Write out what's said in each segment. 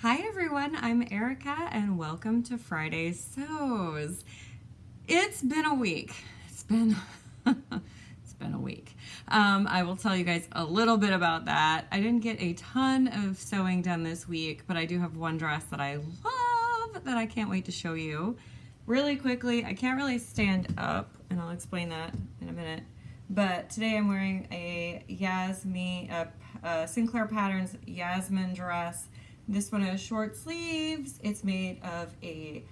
Hi everyone, I'm Erica and welcome to Friday Sews. It's been a week. It's been a week. I will tell you guys a little bit about that. I didn't get a ton of sewing done this week, but I do have one dress that I love that I can't wait to show you. Really quickly, I can't really stand up, and I'll explain that in a minute. But today I'm wearing a Sinclair Patterns Yasmin dress. This one has short sleeves. It's made of a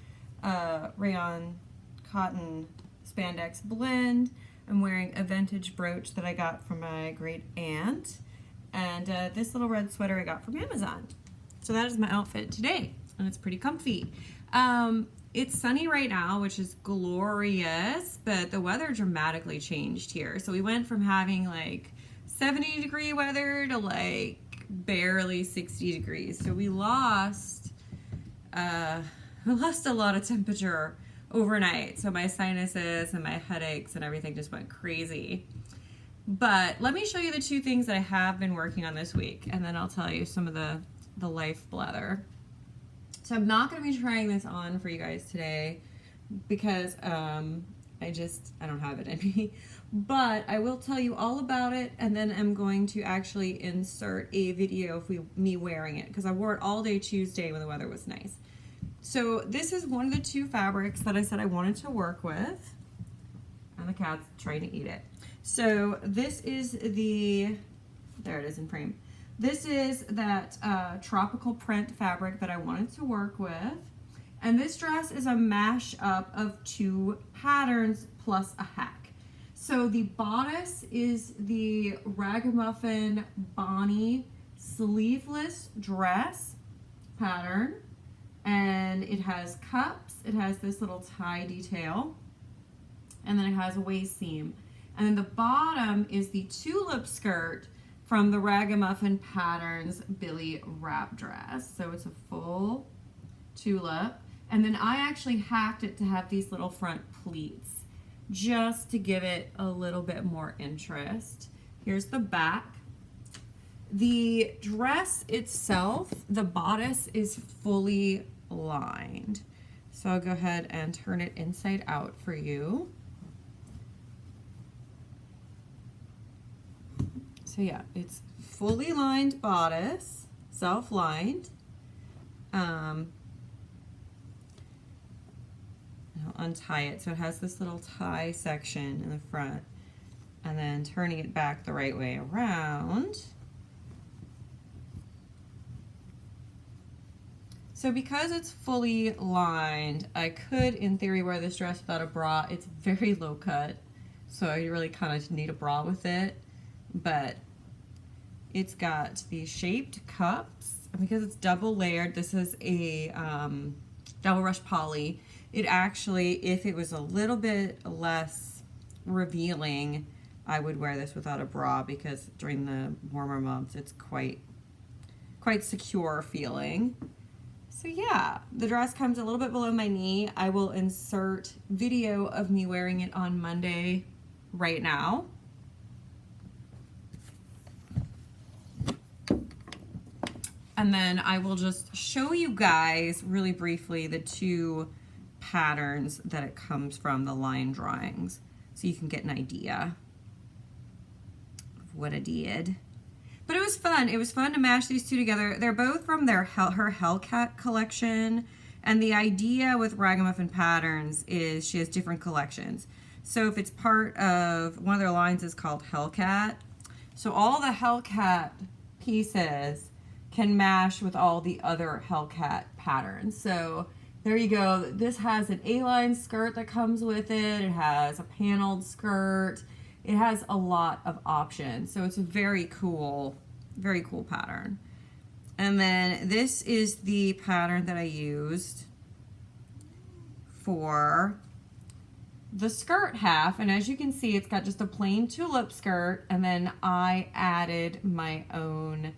rayon cotton spandex blend. I'm wearing a vintage brooch that I got from my great aunt. And this little red sweater I got from Amazon. So that is my outfit today, and it's pretty comfy. It's sunny right now, which is glorious, but the weather dramatically changed here. So we went from having like 70-degree weather to like barely 60 degrees. So we lost a lot of temperature overnight. So my sinuses and my headaches and everything just went crazy. But let me show you the two things that I have been working on this week, and then I'll tell you some of the life blather. So I'm not going to be trying this on for you guys today because I don't have it in me. But I will tell you all about it, and then I'm going to actually insert a video of me wearing it because I wore it all day Tuesday when the weather was nice. So this is one of the two fabrics that I said I wanted to work with, and the cat's trying to eat it. So this is there it is in frame. This is that tropical print fabric that I wanted to work with. And this dress is a mashup of two patterns plus a hack. So the bodice is the Ragamuffin Bonnie sleeveless dress pattern. And it has cups, it has this little tie detail, and then it has a waist seam. And then the bottom is the tulip skirt from the Ragamuffin Patterns Billy wrap dress. So it's a full tulip. And then I actually hacked it to have these little front pleats just to give it a little bit more interest. Here's the back. The dress itself, the bodice is fully lined. So I'll go ahead and turn it inside out for you. So yeah, it's fully lined bodice, self-lined. I'll untie it. So it has this little tie section in the front, and then turning it back the right way around. So because it's fully lined, I could, in theory, wear this dress without a bra. It's very low cut, so I really kind of need a bra with it. But it's got these shaped cups, and because it's double layered, this is a double rush poly. It actually, if it was a little bit less revealing, I would wear this without a bra because during the warmer months, it's quite secure feeling. So yeah, the dress comes a little bit below my knee. I will insert video of me wearing it on Monday right now. And then I will just show you guys really briefly the two patterns that it comes from, the line drawings, so you can get an idea of what I did. But it was fun. It was fun to mash these two together. They're both from her Hellcat collection. And the idea with Ragamuffin Patterns is she has different collections. So if it's part of, one of their lines is called Hellcat. So all the Hellcat pieces can mash with all the other Hellcat patterns. So there you go. This has an A-line skirt that comes with it. It has a paneled skirt. It has a lot of options. So it's a very cool pattern. And then this is the pattern that I used for the skirt half. And as you can see, it's got just a plain tulip skirt. And then I added my own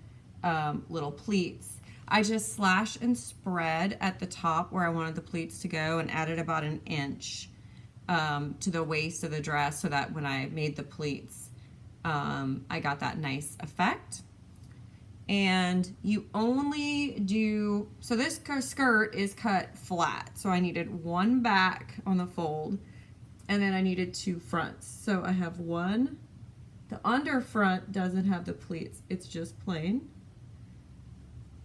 little pleats. I just slashed and spread at the top where I wanted the pleats to go and added about an inch to the waist of the dress so that when I made the pleats, I got that nice effect. And you only do, so this skirt is cut flat. So I needed one back on the fold, and then I needed two fronts. So I have one, the under front doesn't have the pleats, it's just plain.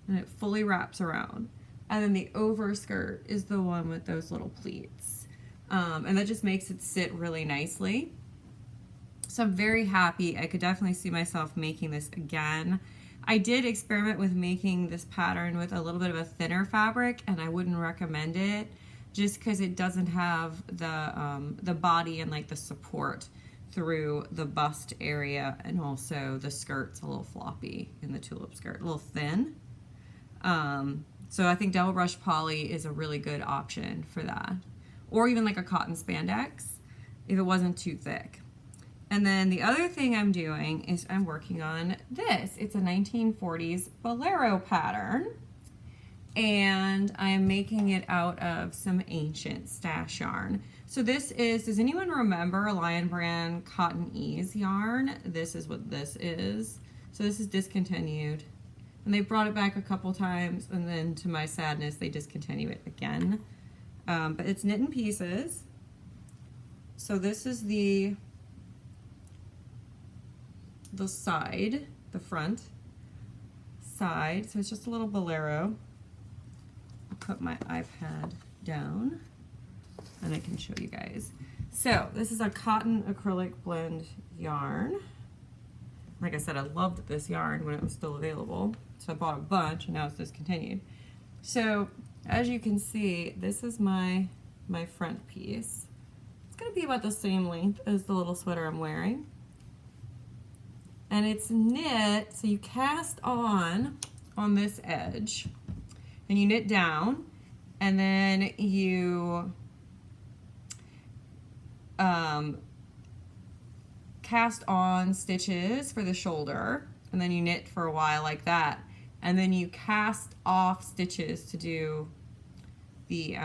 And it fully wraps around. And then the overskirt is the one with those little pleats. And that just makes it sit really nicely. So I'm very happy. I could definitely see myself making this again. I did experiment with making this pattern with a little bit of a thinner fabric, and I wouldn't recommend it just because it doesn't have the body and like the support through the bust area, and also the skirt's a little floppy in the tulip skirt, a little thin. So I think double brush poly is a really good option for that, or even like a cotton spandex if it wasn't too thick. And then the other thing I'm doing is I'm working on this. It's a 1940s bolero pattern, and I'm making it out of some ancient stash yarn. So this is, does anyone remember Lion Brand Cotton Ease yarn? This is what this is. So this is discontinued, and they brought it back a couple times, and then to my sadness they discontinue it again. But it's knit in pieces. So this is the side, the front side. So it's just a little bolero. I'll put my iPad down and I can show you guys. So this is a cotton acrylic blend yarn. Like I said, I loved this yarn when it was still available. So I bought a bunch, and now it's discontinued. So as you can see, this is my front piece. It's gonna be about the same length as the little sweater I'm wearing. And it's knit, so you cast on this edge, and you knit down, and then you cast on stitches for the shoulder, and then you knit for a while like that, and then you cast off stitches to do the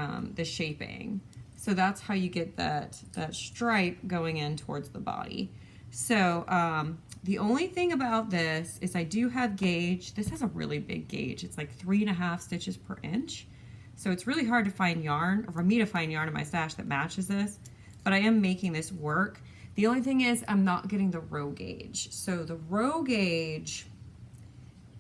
shaping. So that's how you get that stripe going in towards the body. So the only thing about this is I do have gauge. This has a really big gauge. It's like 3.5 stitches per inch. So it's really hard to find yarn, or for me to find yarn in my stash that matches this, but I am making this work. The only thing is I'm not getting the row gauge. So the row gauge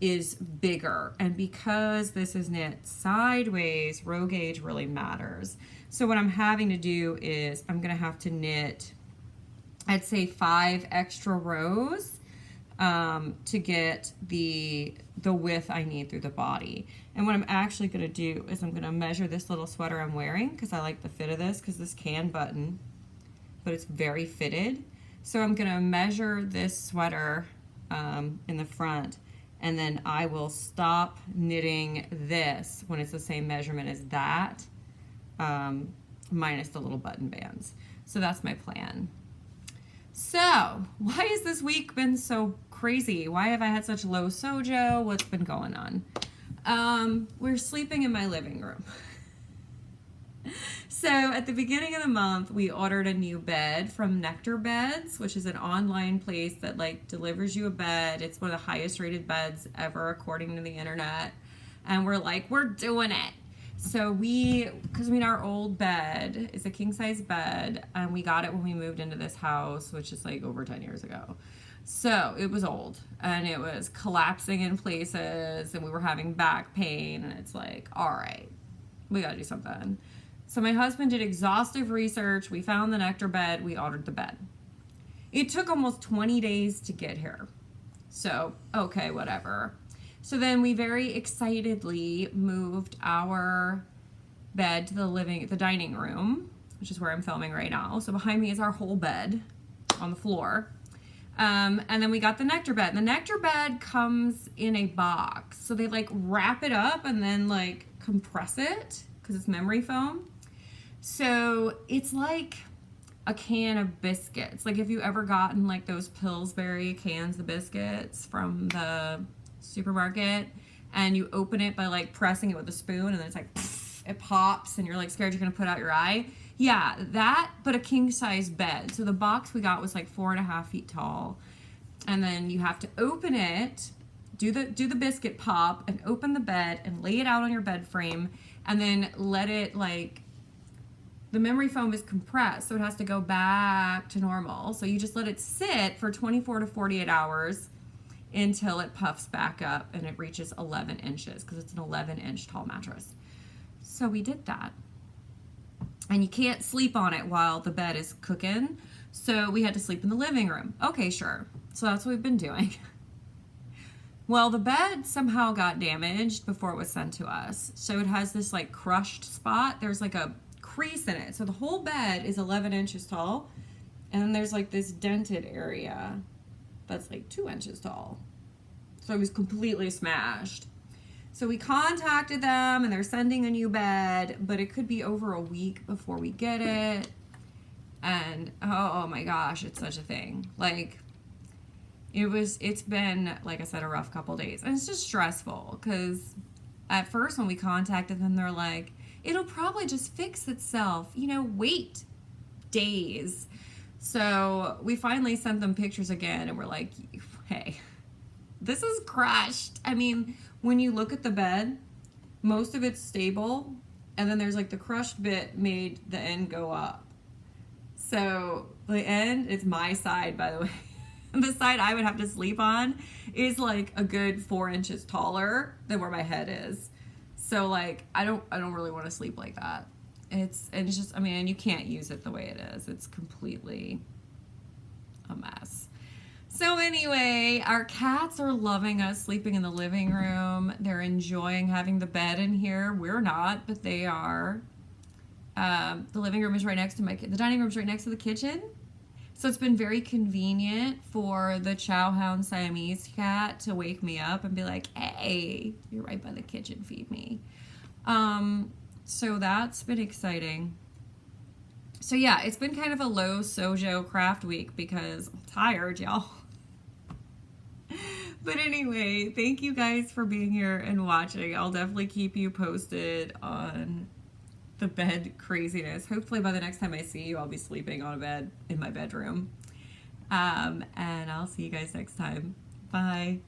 is bigger, and because this is knit sideways, row gauge really matters. So what I'm having to do is I'm gonna have to knit, I'd say 5 extra rows to get the width I need through the body. And what I'm actually gonna do is I'm gonna measure this little sweater I'm wearing, because I like the fit of this, because this can button, but it's very fitted. So I'm gonna measure this sweater in the front, and then I will stop knitting this when it's the same measurement as that, minus the little button bands. So that's my plan. So why has this week been so crazy? Why have I had such low sojo? What's been going on? We're sleeping in my living room. So at the beginning of the month, we ordered a new bed from Nectar Beds, which is an online place that like delivers you a bed. It's one of the highest rated beds ever according to the internet. And we're like, we're doing it. So because our old bed is a king size bed, and we got it when we moved into this house, which is like over 10 years ago. So it was old, and it was collapsing in places, and we were having back pain, and it's like, all right, we gotta do something. So my husband did exhaustive research. We found the Nectar bed. We ordered the bed. It took almost 20 days to get here. So, okay, whatever. So then we very excitedly moved our bed to the dining room, which is where I'm filming right now. So behind me is our whole bed on the floor. And then we got the Nectar bed. The Nectar bed comes in a box. So they like wrap it up and then like compress it because it's memory foam. So it's like a can of biscuits. Like if you ever gotten like those Pillsbury cans of biscuits from the supermarket, and you open it by like pressing it with a spoon, and then it's like pff, it pops and you're like scared you're gonna put out your eye. Yeah, that, but a king size bed. So the box we got was like 4.5 feet tall, and then you have to open it do the biscuit pop and open the bed and lay it out on your bed frame, and then let it, like, the memory foam is compressed, so it has to go back to normal. So you just let it sit for 24 to 48 hours until it puffs back up and it reaches 11 inches, because it's an 11-inch tall mattress. So we did that. And you can't sleep on it while the bed is cooking, so we had to sleep in the living room. Okay, sure. So that's what we've been doing. Well, the bed somehow got damaged before it was sent to us. So it has this, like, crushed spot. There's like a crease in it. So the whole bed is 11 inches tall, and then there's like this dented area that's like 2 inches tall. So it was completely smashed. So we contacted them, and they're sending a new bed, but it could be over a week before we get it. And oh my gosh, it's such a thing. Like, it's been, like I said, a rough couple days, and it's just stressful, because at first when we contacted them, they're like, it'll probably just fix itself, wait days. So we finally sent them pictures again, and we're like, hey, this is crushed. I mean, when you look at the bed, most of it's stable, and then there's like the crushed bit made the end go up. So the end, it's my side, by the way. The side I would have to sleep on is like a good 4 inches taller than where my head is. So, like, I don't really want to sleep like that. It's just, I mean, you can't use it the way it is. It's completely a mess. So anyway, our cats are loving us sleeping in the living room. They're enjoying having the bed in here. We're not, but they are. The living room is right next to the dining room is right next to the kitchen. So it's been very convenient for the Chow Hound Siamese cat to wake me up and be like, hey, you're right by the kitchen, feed me. So that's been exciting. So yeah, it's been kind of a low sojo craft week because I'm tired, y'all. But anyway, thank you guys for being here and watching. I'll definitely keep you posted on the bed craziness. Hopefully by the next time I see you, I'll be sleeping on a bed in my bedroom. And I'll see you guys next time. Bye.